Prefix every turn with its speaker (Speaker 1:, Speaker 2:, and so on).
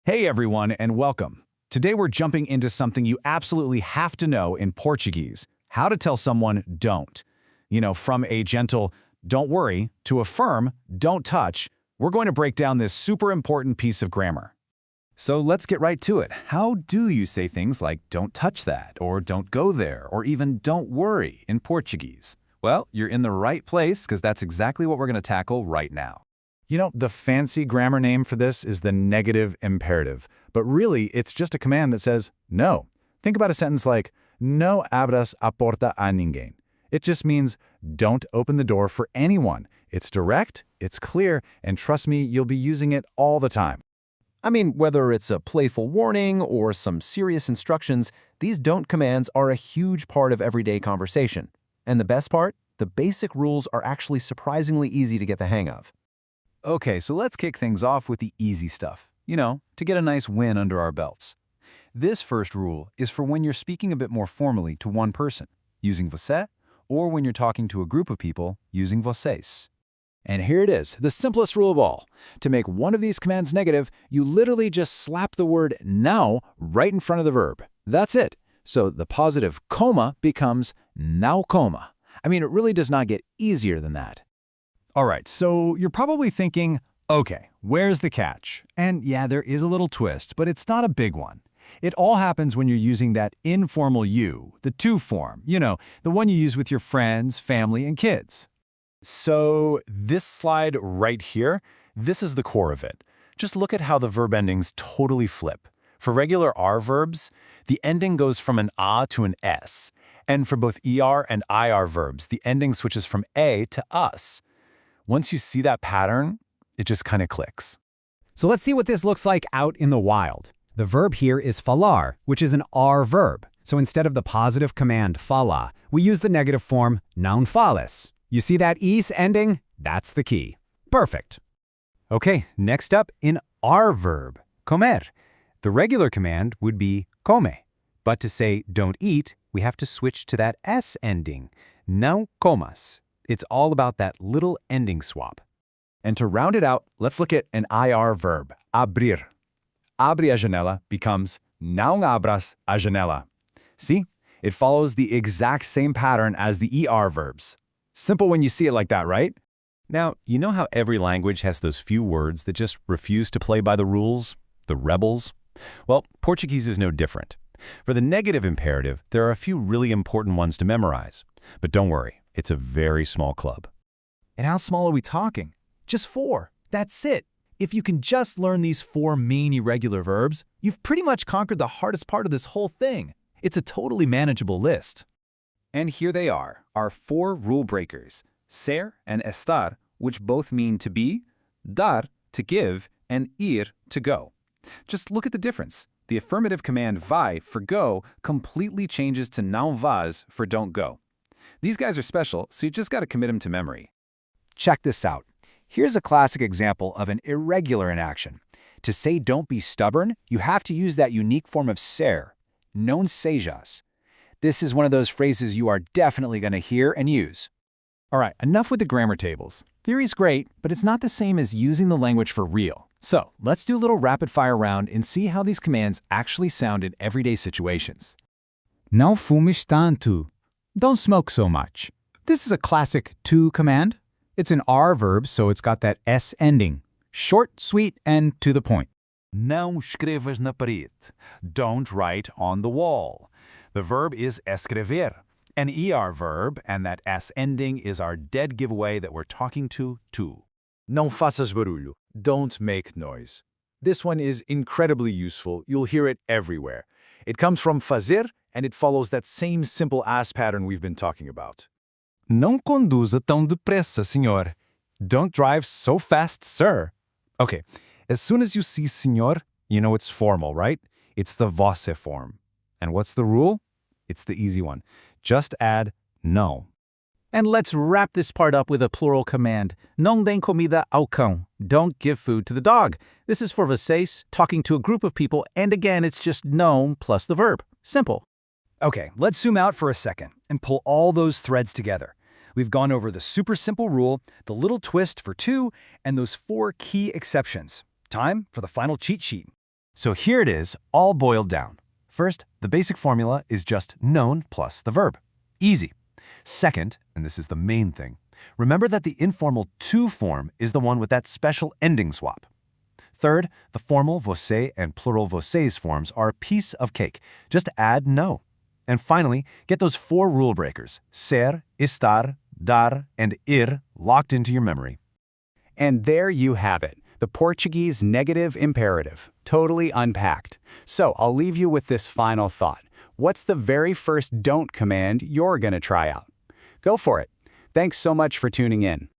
Speaker 1: Hey everyone, and welcome. Today we're jumping into something you absolutely have to know in Portuguese: how to tell someone don't. From a gentle "don't worry" to a firm "don't touch," we're going to break down this super important piece of grammar. So let's get right to it. How do you say things like "don't touch that," or "don't go there," or even "don't worry" in Portuguese? Well, you're in the right place because that's exactly what we're going to tackle right now. The fancy grammar name for this is the negative imperative, but really it's just a command that says no. Think about a sentence like, "No abras a porta a ninguém." It just means don't open the door for anyone. It's direct, it's clear, and trust me, you'll be using it all the time.
Speaker 2: I mean, whether it's a playful warning or some serious instructions, these don't commands are a huge part of everyday conversation. And the best part? The basic rules are actually surprisingly easy to get the hang of.
Speaker 1: Okay, so let's kick things off with the easy stuff, to get a nice win under our belts. This first rule is for when you're speaking a bit more formally to one person, using você, or when you're talking to a group of people, using vocês. And here it is, the simplest rule of all. To make one of these commands negative, you literally just slap the word não right in front of the verb. That's it. So the positive coma becomes não coma. I mean, it really does not get easier than that. All right, so you're probably thinking, okay, where's the catch? And yeah, there is a little twist, but it's not a big one. It all happens when you're using that informal you, the to form, the one you use with your friends, family, and kids. So this slide right here, this is the core of it. Just look at how the verb endings totally flip. For regular R verbs, the ending goes from an A to an S. And for both ER and IR verbs, the ending switches from A to us. Once you see that pattern, it just kind of clicks.
Speaker 3: So let's see what this looks like out in the wild. The verb here is falar, which is an R verb. So instead of the positive command fala, we use the negative form não fales. You see that is ending? That's the key. Perfect. Okay, next up, an R verb, comer. The regular command would be come. But to say don't eat, we have to switch to that S ending, não comas. It's all about that little ending swap.
Speaker 1: And to round it out, let's look at an IR verb, abrir. Abre a janela becomes não abras a janela. See? It follows the exact same pattern as the ER verbs. Simple when you see it like that, right? Now, you know how every language has those few words that just refuse to play by the rules? The rebels? Well, Portuguese is no different. For the negative imperative, there are a few really important ones to memorize. But don't worry. It's a very small club.
Speaker 4: And how small are we talking? Just 4. That's it. If you can just learn these 4 main irregular verbs, you've pretty much conquered the hardest part of this whole thing. It's a totally manageable list.
Speaker 1: And here they are, our 4 rule breakers, ser and estar, which both mean to be, dar, to give, and ir, to go. Just look at the difference. The affirmative command vai for go completely changes to não vás for don't go. These guys are special, so you just got to commit them to memory. Check this out. Here's a classic example of an irregular in action. To say don't be stubborn, you have to use that unique form of ser, non sejas. This is one of those phrases you are definitely going to hear and use. All right, enough with the grammar tables. Theory's great, but it's not the same as using the language for real. So let's do a little rapid-fire round and see how these commands actually sound in everyday situations.
Speaker 3: Não fumes tanto. Don't smoke so much. This is a classic to command. It's an R verb, so it's got that S ending. Short, sweet, and to the point.
Speaker 1: Não escrevas na parede. Don't write on the wall. The verb is escrever, an ER verb, and that S ending is our dead giveaway that we're talking to.
Speaker 4: Não faças barulho. Don't make noise. This one is incredibly useful. You'll hear it everywhere. It comes from fazer, and it follows that same simple as pattern we've been talking about.
Speaker 1: Não conduza tão depressa, senhor. Don't drive so fast, sir. Okay, as soon as you see senhor, you know it's formal, right? It's the você form. And what's the rule? It's the easy one. Just add não.
Speaker 5: And let's wrap this part up with a plural command. Não dêem comida ao cão. Don't give food to the dog. This is for vocês, talking to a group of people, and again, it's just não plus the verb. Simple.
Speaker 1: Okay, let's zoom out for a second and pull all those threads together. We've gone over the super simple rule, the little twist for to, and those 4 key exceptions. Time for the final cheat sheet. So here it is, all boiled down. First, the basic formula is just known plus the verb. Easy. Second, and this is the main thing, remember that the informal to form is the one with that special ending swap. Third, the formal você and plural vocês forms are a piece of cake. Just add no. And finally, get those 4 rule breakers, ser, estar, dar, and ir, locked into your memory.
Speaker 3: And there you have it, the Portuguese negative imperative, totally unpacked. So I'll leave you with this final thought. What's the very first don't command you're going to try out? Go for it. Thanks so much for tuning in.